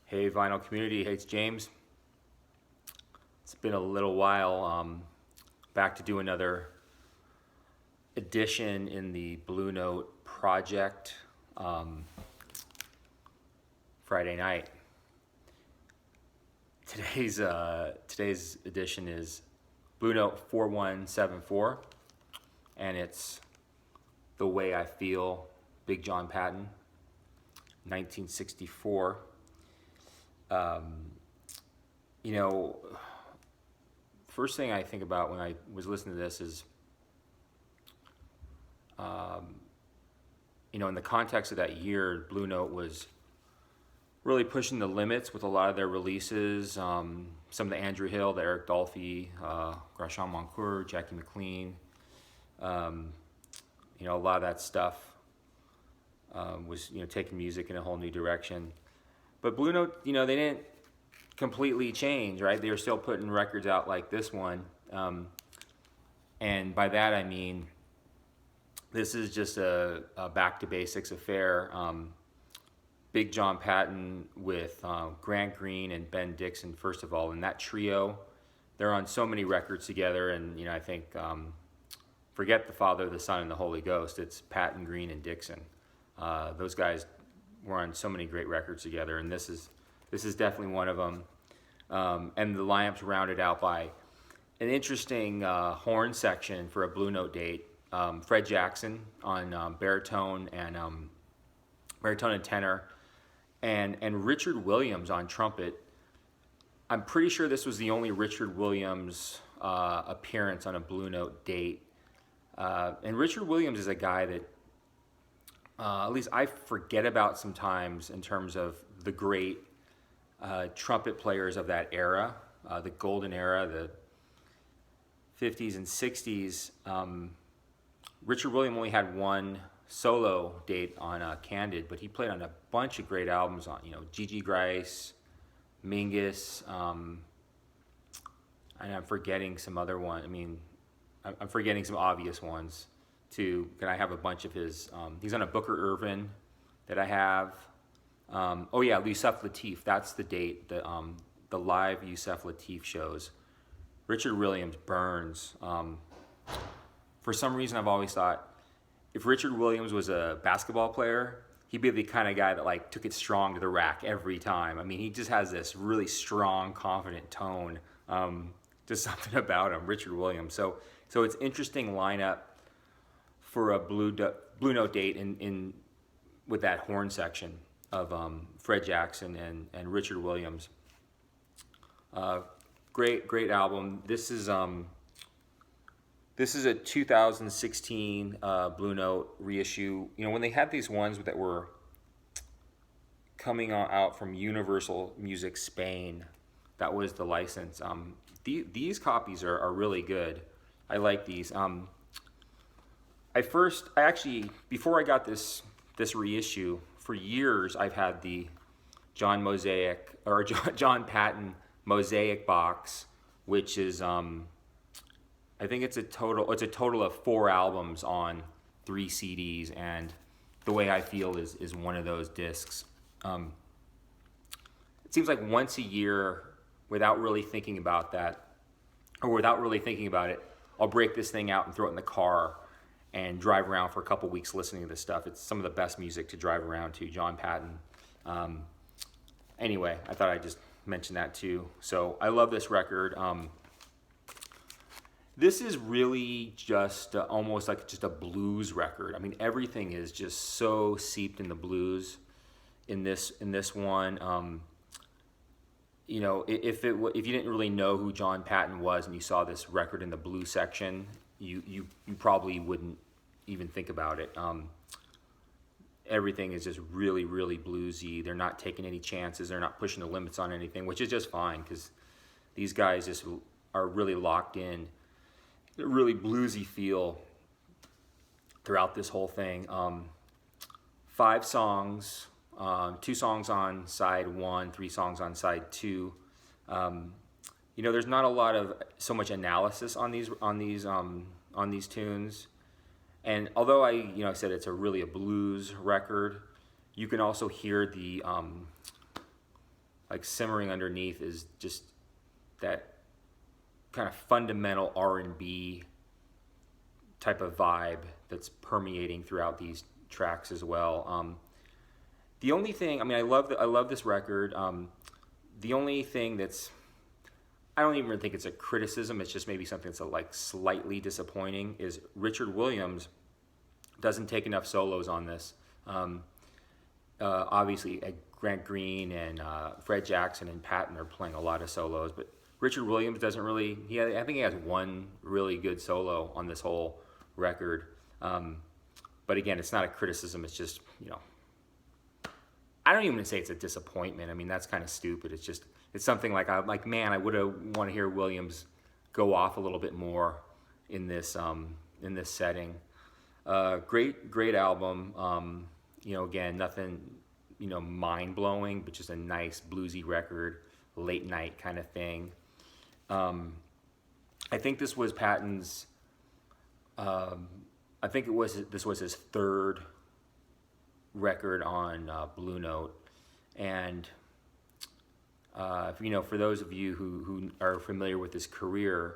Hey, vinyl community. Hey, it's James. It's been a little while. Back to do another edition in the Blue Note project. Friday night. Today's edition is Blue Note 4174, and it's The Way I Feel, Big John Patton, 1964. You know, first thing I think about when I was listening to this is, in the context of that year, Blue Note was really pushing the limits with a lot of their releases. Some of the Andrew Hill, the Eric Dolphy, Grasham Moncoeur, Jackie McLean. A lot of that stuff was taking music in a whole new direction. But Blue Note, they didn't completely change, right? They were still putting records out like this one. And by that I mean, this is just a back to basics affair. Big John Patton with Grant Green and Ben Dixon, first of all, and that trio, they're on so many records together. And I think forget the Father, the Son, and the Holy Ghost. It's Patton, Green, and Dixon. Those guys were on so many great records together, and this is definitely one of them. And the lineup's rounded out by an interesting horn section for a Blue Note date. Fred Jackson on baritone and tenor, and Richard Williams on trumpet. I'm pretty sure this was the only Richard Williams appearance on a Blue Note date. And Richard Williams is a guy that at least I forget about sometimes in terms of the great trumpet players of that era, the golden era, the 50s and 60s. Richard Williams only had one solo date on Candid, but he played on a bunch of great albums on, Gigi Grice, Mingus, and I'm forgetting some other one. I'm forgetting some obvious ones too. Can I have a bunch of his? He's on a Booker Ervin that I have. Yusef Lateef. That's the date. The live Yusef Lateef shows. Richard Williams burns. For some reason, I've always thought if Richard Williams was a basketball player, he'd be the kind of guy that took it strong to the rack every time. He just has this really strong, confident tone. Just something about him, Richard Williams. So it's interesting lineup for a Blue Note date in with that horn section of Fred Jackson and Richard Williams. Great album. This is a 2016 Blue Note reissue. When they had these ones that were coming out from Universal Music Spain, that was the license. These copies are really good. I like these. Before I got this reissue, for years I've had the John Patton Mosaic box, which is I think it's a total of 4 albums on 3 CDs, and The Way I Feel is one of those discs. It seems like once a year, without really thinking about it, I'll break this thing out and throw it in the car and drive around for a couple weeks listening to this stuff. It's some of the best music to drive around to, John Patton. Anyway, I thought I'd just mention that too. So I love this record. This is really just almost like just a blues record. Everything is just so seeped in the blues in this one. If you didn't really know who John Patton was and you saw this record in the blues section, you probably wouldn't even think about it. Everything is just really, really bluesy. They're not taking any chances. They're not pushing the limits on anything, which is just fine because these guys just are really locked in. A really bluesy feel throughout this whole thing. 5 songs, 2 songs on side 1, 3 songs on side 2. There's not a lot of so much analysis on these tunes, and although I said it's really a blues record, you can also hear the like simmering underneath is just that kind of fundamental R&B type of vibe that's permeating throughout these tracks as well. The only thing, I mean, I love this record. The only thing that's, I don't even think it's a criticism, it's just maybe something that's like slightly disappointing, is Richard Williams doesn't take enough solos on this. Obviously, Grant Green and Fred Jackson and Patton are playing a lot of solos, but Richard Williams doesn't really. I think he has one really good solo on this whole record. But again, it's not a criticism. It's just, I don't even say it's a disappointment. I mean, that's kind of stupid. It's something like man, I would have want to hear Williams go off a little bit more in this setting. Great album. Again, nothing, mind blowing, but just a nice bluesy record, late night kind of thing. I think this was Patton's. This was his third record on Blue Note, and for those of you who are familiar with his career,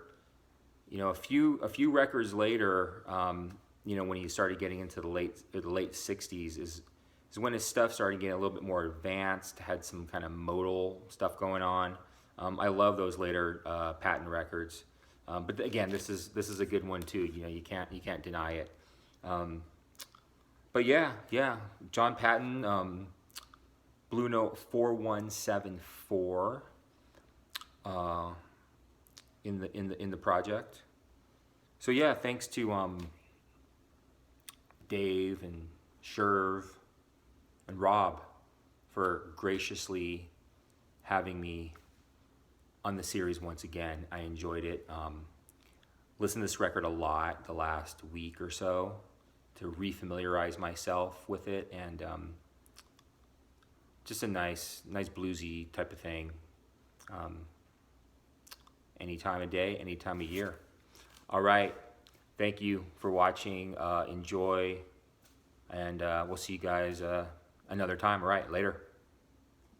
a few records later, when he started getting into the late '60s, is when his stuff started getting a little bit more advanced, had some kind of modal stuff going on. I love those later Patton records, but again, this is a good one too. You can't deny it. But yeah, John Patton, Blue Note 4174 in the project. So yeah, thanks to Dave and Sherv and Rob for graciously having me on the series once again. I enjoyed it. Listened to this record a lot the last week or so to refamiliarize myself with it, and just a nice bluesy type of thing. Any time of day, any time of year. All right. Thank you for watching. Enjoy, and we'll see you guys another time. All right, later.